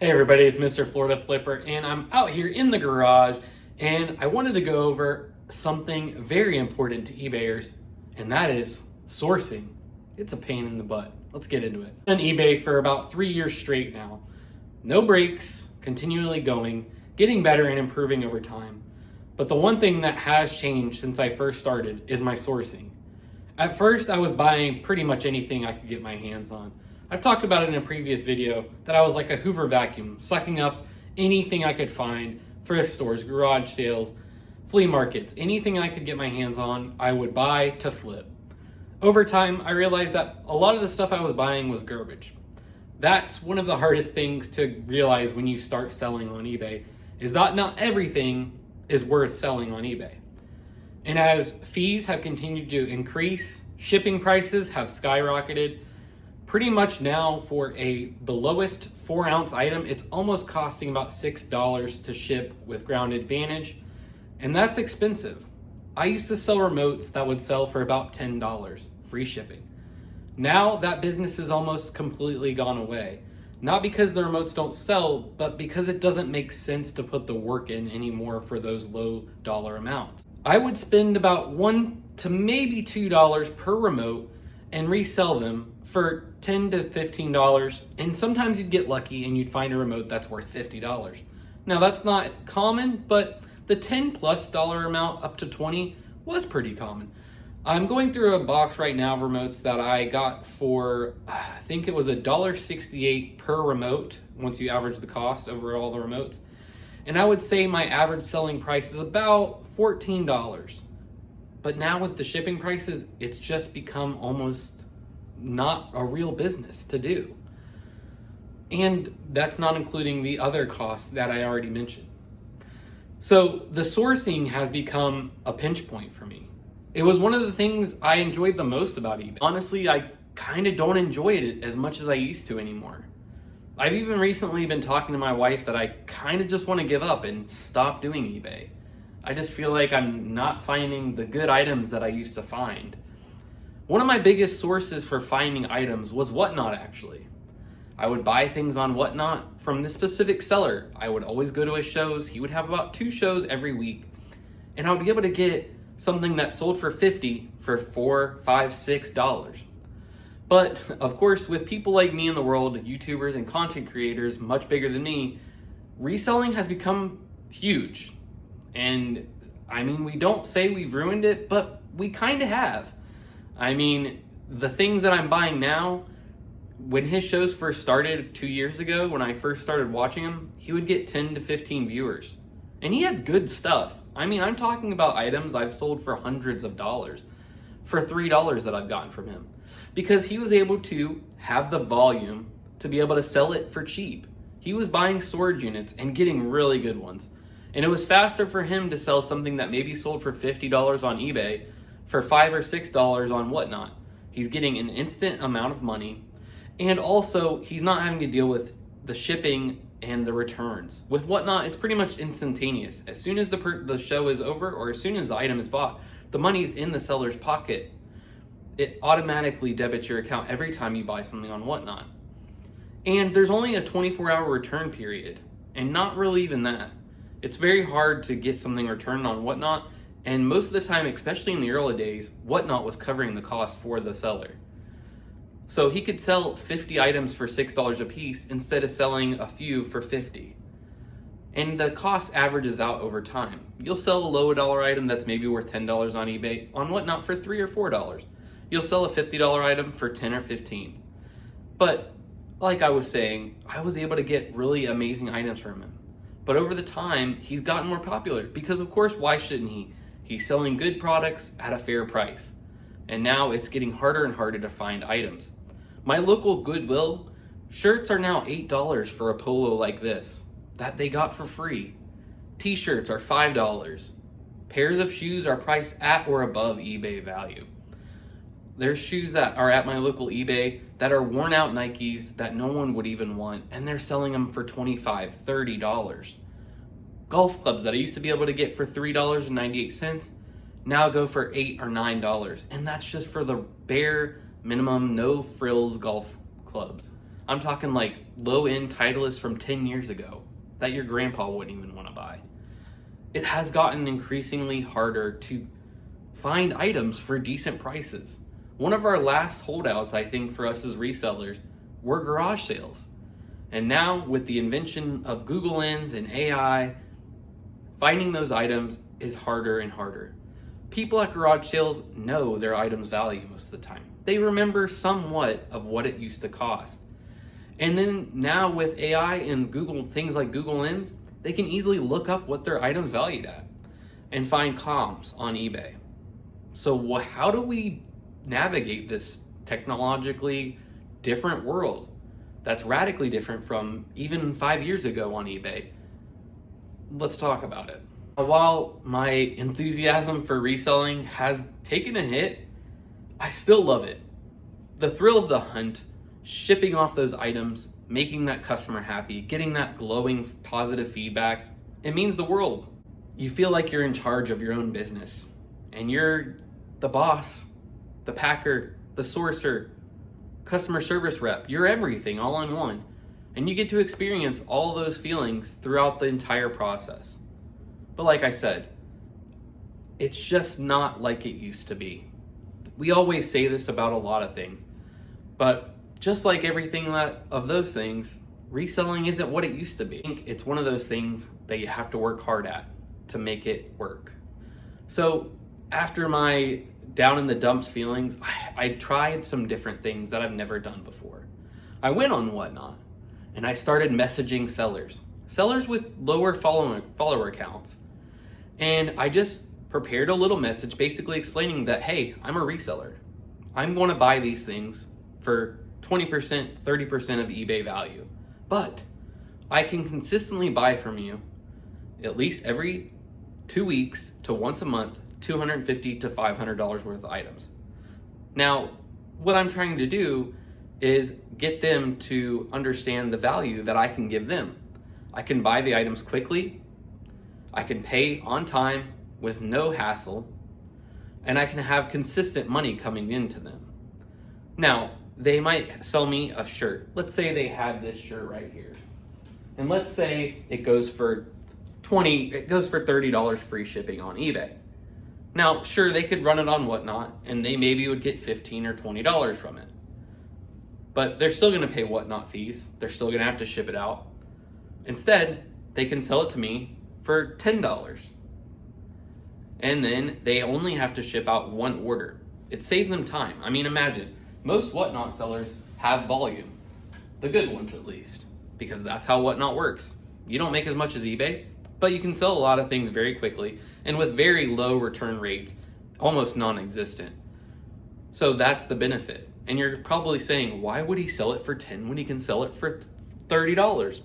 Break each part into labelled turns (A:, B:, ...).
A: Hey everybody, it's Mr. Florida Flipper, and I'm out here in the garage, and I wanted to go over something very important to eBayers, and that is sourcing. It's a pain in the butt. Let's get into it. On eBay for about 3 years straight now. No breaks, continually going, getting better and improving over time. But the one thing that has changed since I first started is my sourcing. At first, I was buying pretty much anything I could get my hands on. I've talked about it in a previous video that I was like a Hoover vacuum, sucking up anything I could find, thrift stores, garage sales, flea markets, anything I could get my hands on, I would buy to flip. Over time, I realized that a lot of the stuff I was buying was garbage. That's one of the hardest things to realize when you start selling on eBay, is that not everything is worth selling on eBay. And as fees have continued to increase, shipping prices have skyrocketed. Pretty much now for the lowest 4-ounce item, it's almost costing about $6 to ship with Ground Advantage, and that's expensive. I used to sell remotes that would sell for about $10, free shipping. Now that business has almost completely gone away. Not because the remotes don't sell, but because it doesn't make sense to put the work in anymore for those low dollar amounts. I would spend about $1 to maybe $2 per remote and resell them for $10 to $15, and sometimes you'd get lucky and you'd find a remote that's worth $50. Now that's not common, but the $10+ amount up to $20 was pretty common. I'm going through a box right now of remotes that I got for, I think it was $1.68 per remote once you average the cost over all the remotes. And I would say my average selling price is about $14. But now with the shipping prices, it's just become almost not a real business to do. And that's not including the other costs that I already mentioned. So the sourcing has become a pinch point for me. It was one of the things I enjoyed the most about eBay. Honestly, I kind of don't enjoy it as much as I used to anymore. I've even recently been talking to my wife that I kind of just want to give up and stop doing eBay. I just feel like I'm not finding the good items that I used to find. One of my biggest sources for finding items was Whatnot, actually. I would buy things on Whatnot from this specific seller. I would always go to his shows. He would have about 2 shows every week. And I would be able to get something that sold for $50 for $4, $5, $6. But of course, with people like me in the world, YouTubers and content creators much bigger than me, reselling has become huge. And I mean, we don't say we've ruined it, but we kind of have. I mean, the things that I'm buying now, when his shows first started 2 years ago, when I first started watching him, he would get 10 to 15 viewers. And he had good stuff. I mean, I'm talking about items I've sold for hundreds of dollars for $3 that I've gotten from him. Because he was able to have the volume to be able to sell it for cheap. He was buying storage units and getting really good ones. And it was faster for him to sell something that maybe sold for $50 on eBay for $5 or $6 on Whatnot. He's getting an instant amount of money, and also he's not having to deal with the shipping and the returns. With Whatnot, it's pretty much instantaneous. As soon as the show is over, or as soon as the item is bought, the money's in the seller's pocket. It automatically debits your account every time you buy something on Whatnot. And there's only a 24-hour return period, and not really even that. It's very hard to get something returned on Whatnot, and most of the time, especially in the early days, Whatnot was covering the cost for the seller. So he could sell 50 items for $6 a piece instead of selling a few for $50. And the cost averages out over time. You'll sell a low dollar item that's maybe worth $10 on eBay, on Whatnot for $3 or $4. You'll sell a $50 item for $10 or $15. But like I was saying, I was able to get really amazing items from him. But over the time, he's gotten more popular because, of course, why shouldn't he? He's selling good products at a fair price. And now it's getting harder and harder to find items. My local Goodwill, shirts are now $8 for a polo like this that they got for free. T-shirts are $5. Pairs of shoes are priced at or above eBay value. There's shoes that are at my local eBay that are worn out Nikes that no one would even want, and they're selling them for $25, $30. Golf clubs that I used to be able to get for $3.98 now go for $8 or $9, and that's just for the bare minimum no frills golf clubs. I'm talking like low-end Titleists from 10 years ago that your grandpa wouldn't even want to buy. It has gotten increasingly harder to find items for decent prices. One of our last holdouts, I think, for us as resellers were garage sales. And now with the invention of Google Lens and AI, finding those items is harder and harder. People at garage sales know their items' value most of the time. They remember somewhat of what it used to cost. And then now with AI and Google, things like Google Lens, they can easily look up what their items valued at and find comps on eBay. So how do we navigate this technologically different world that's radically different from even 5 years ago on eBay? Let's talk about it. While my enthusiasm for reselling has taken a hit, I still love it. The thrill of the hunt, shipping off those items, making that customer happy, getting that glowing positive feedback, it means the world. You feel like you're in charge of your own business and you're the boss, the packer, the sourcer, customer service rep. You're everything all in one. And you get to experience all those feelings throughout the entire process. But like I said, it's just not like it used to be. We always say this about a lot of things, but just like everything of those things, reselling isn't what it used to be. I think it's one of those things that you have to work hard at to make it work. So after my down in the dumps feelings, I tried some different things that I've never done before. I went on Whatnot and I started messaging sellers with lower follower counts. And I just prepared a little message basically explaining that, hey, I'm a reseller. I'm going to buy these things for 20%, 30% of eBay value. But I can consistently buy from you at least every 2 weeks to once a month, $250 to $500 worth of items. Now, what I'm trying to do is get them to understand the value that I can give them. I can buy the items quickly, I can pay on time with no hassle, and I can have consistent money coming into them. Now, they might sell me a shirt. Let's say they had this shirt right here. And let's say it goes for $30 free shipping on eBay. Now, sure, they could run it on Whatnot and they maybe would get $15 or $20 from it. But they're still gonna pay Whatnot fees. They're still gonna have to ship it out. Instead, they can sell it to me for $10. And then they only have to ship out one order. It saves them time. I mean, imagine, most Whatnot sellers have volume. The good ones at least, because that's how Whatnot works. You don't make as much as eBay, but you can sell a lot of things very quickly and with very low return rates, almost non-existent. So that's the benefit. And you're probably saying, why would he sell it for $10 when he can sell it for $30?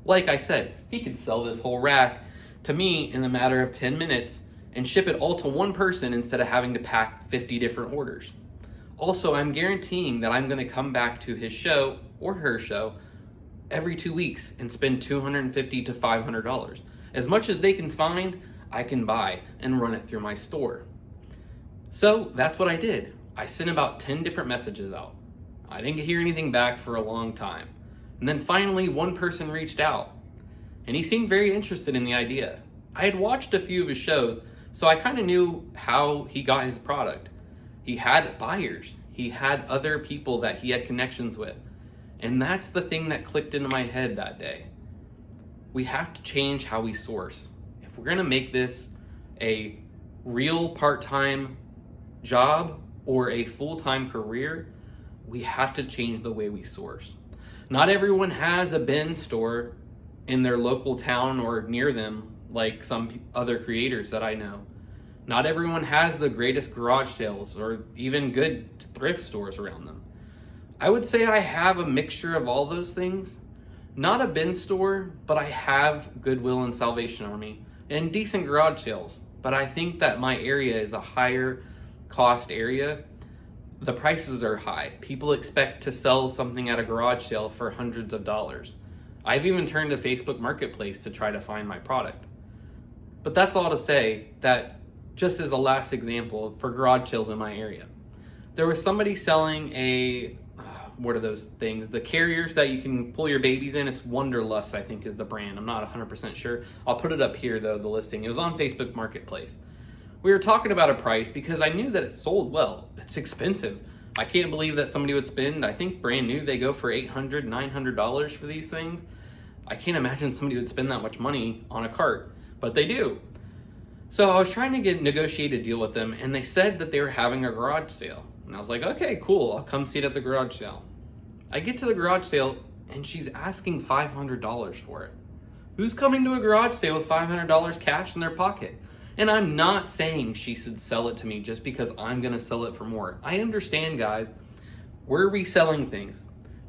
A: Like I said, he could sell this whole rack to me in a matter of 10 minutes and ship it all to one person instead of having to pack 50 different orders. Also, I'm guaranteeing that I'm going to come back to his show or her show every 2 weeks and spend $250 to $500. As much as they can find, I can buy and run it through my store. So that's what I did. I sent about 10 different messages out. I didn't hear anything back for a long time. And then finally, one person reached out and he seemed very interested in the idea. I had watched a few of his shows, so I kind of knew how he got his product. He had buyers. He had other people that he had connections with. And that's the thing that clicked into my head that day. We have to change how we source. If we're gonna make this a real part-time job or a full-time career, we have to change the way we source. Not everyone has a bin store in their local town or near them, like some other creators that I know. Not everyone has the greatest garage sales or even good thrift stores around them. I would say I have a mixture of all those things. Not a bin store, but I have Goodwill and Salvation Army and decent garage sales. But I think that my area is a higher cost area. The prices are high. People expect to sell something at a garage sale for hundreds of dollars. I've even turned to Facebook Marketplace to try to find my product. But that's all to say that, just as a last example for garage sales in my area, there was somebody selling what are those things? The carriers that you can pull your babies in. It's Wonderlust, I think, is the brand. I'm not 100% sure. I'll put it up here, though, the listing. It was on Facebook Marketplace. We were talking about a price because I knew that it sold well. It's expensive. I can't believe that somebody would spend, I think brand new, they go for $800, $900 for these things. I can't imagine somebody would spend that much money on a cart, but they do. So I was trying to negotiate a deal with them, and they said that they were having a garage sale. And I was like, okay, cool, I'll come see it at the garage sale. I get to the garage sale, and she's asking $500 for it. Who's coming to a garage sale with $500 cash in their pocket? And I'm not saying she should sell it to me just because I'm gonna sell it for more. I understand, guys, we're reselling things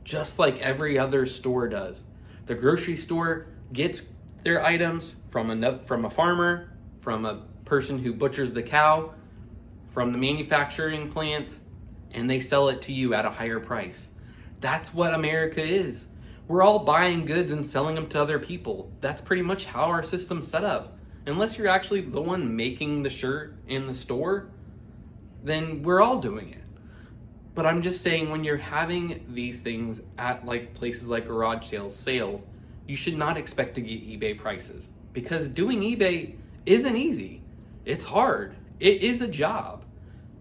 A: just like every other store does. The grocery store gets their items from a farmer, from a person who butchers the cow, from the manufacturing plant, and they sell it to you at a higher price. That's what America is. We're all buying goods and selling them to other people. That's pretty much how our system's set up. Unless you're actually the one making the shirt in the store, then we're all doing it. But I'm just saying, when you're having these things at like places like garage sales, you should not expect to get eBay prices, because doing eBay isn't easy. It's hard. It is a job.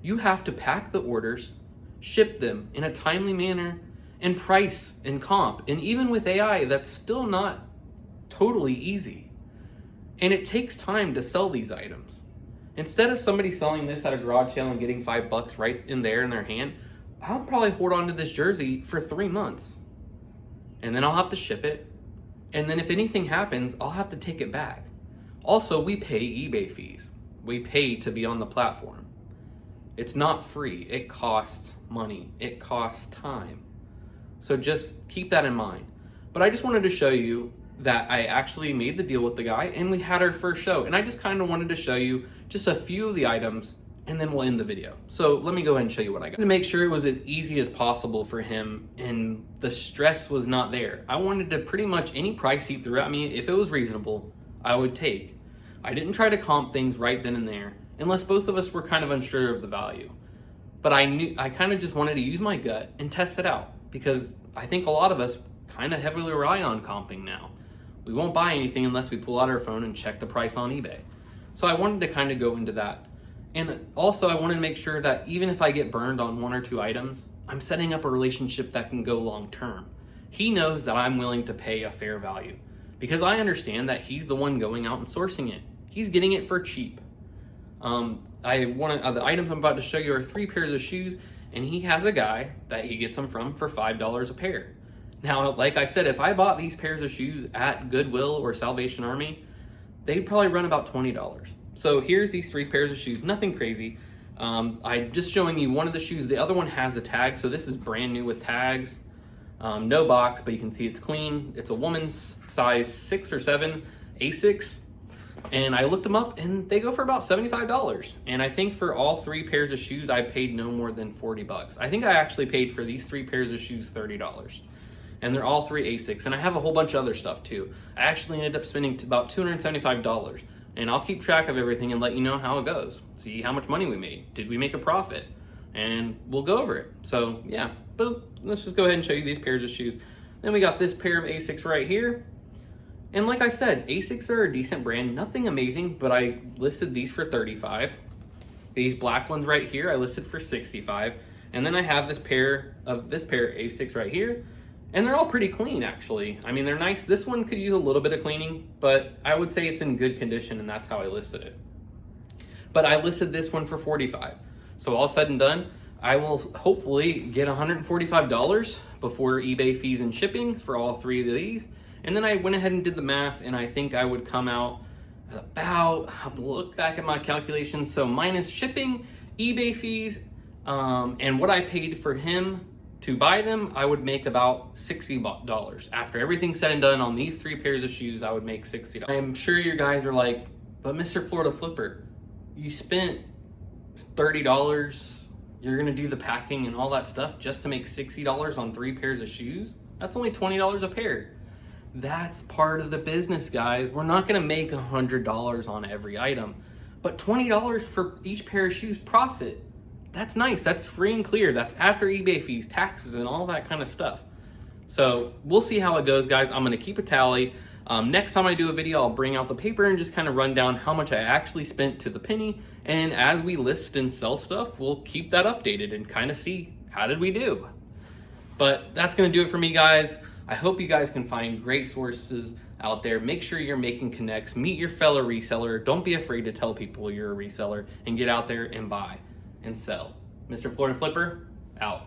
A: You have to pack the orders, ship them in a timely manner, and price and comp. And even with AI, that's still not totally easy. And it takes time to sell these items. Instead of somebody selling this at a garage sale and getting $5 right in their hand, I'll probably hold on to this jersey for 3 months. And then I'll have to ship it. And then if anything happens, I'll have to take it back. Also, we pay eBay fees. We pay to be on the platform. It's not free. It costs money. It costs time. So just keep that in mind. But I just wanted to show you that I actually made the deal with the guy, and we had our first show. And I just kind of wanted to show you just a few of the items, and then we'll end the video. So let me go ahead and show you what I got. To make sure it was as easy as possible for him and the stress was not there, I wanted to pretty much any price he threw at me, if it was reasonable, I would take. I didn't try to comp things right then and there, unless both of us were kind of unsure of the value. But I kind of just wanted to use my gut and test it out, because I think a lot of us kind of heavily rely on comping now. We won't buy anything unless we pull out our phone and check the price on eBay. So I wanted to kind of go into that. And also I wanted to make sure that even if I get burned on 1 or 2 items, I'm setting up a relationship that can go long term. He knows that I'm willing to pay a fair value, because I understand that he's the one going out and sourcing it. He's getting it for cheap. The items I'm about to show you are 3 pairs of shoes, and he has a guy that he gets them from for $5 a pair. Now, like I said, if I bought these pairs of shoes at Goodwill or Salvation Army, they'd probably run about $20. So here's these 3 pairs of shoes, nothing crazy. I'm just showing you one of the shoes. The other one has a tag, so this is brand new with tags. No box, but you can see it's clean. It's a woman's size 6 or 7 Asics. And I looked them up, and they go for about $75. And I think for all 3 pairs of shoes, I paid no more than $40. I think I actually paid for these 3 pairs of shoes $30. And they're all 3 Asics, and I have a whole bunch of other stuff too. I actually ended up spending about $275, and I'll keep track of everything and let you know how it goes. See how much money we made. Did we make a profit? And we'll go over it. So yeah, but let's just go ahead and show you these pairs of shoes. Then we got this pair of Asics right here. And like I said, Asics are a decent brand, nothing amazing, but I listed these for $35. These black ones right here, I listed for $65. And then I have this pair of Asics right here. And they're all pretty clean, actually. I mean, they're nice. This one could use a little bit of cleaning, but I would say it's in good condition, and that's how I listed it. But I listed this one for $45. So all said and done, I will hopefully get $145 before eBay fees and shipping for all 3 of these. And then I went ahead and did the math, and I think I would come out at about, I have to look back at my calculations, so minus shipping, eBay fees, and what I paid for him to buy them, I would make about $60. After everything said and done on these 3 pairs of shoes, I would make $60. I'm sure you guys are like, but Mr. Florida Flipper, you spent $30, you're gonna do the packing and all that stuff just to make $60 on 3 pairs of shoes? That's only $20 a pair. That's part of the business, guys. We're not gonna make $100 on every item, but $20 for each pair of shoes profit. that's nice. That's free and clear. That's after eBay fees, taxes, and all that kind of stuff. So we'll see how it goes, guys. I'm gonna keep a tally. Next time I do a video, I'll bring out the paper and just kind of run down how much I actually spent to the penny. And as we list and sell stuff, we'll keep that updated and kind of see how did we do. But that's gonna do it for me, guys. I hope you guys can find great sources out there. Make sure you're making connects, meet your fellow reseller. Don't be afraid to tell people you're a reseller, and get out there and buy and sell. Mr. Florida Flipper, out.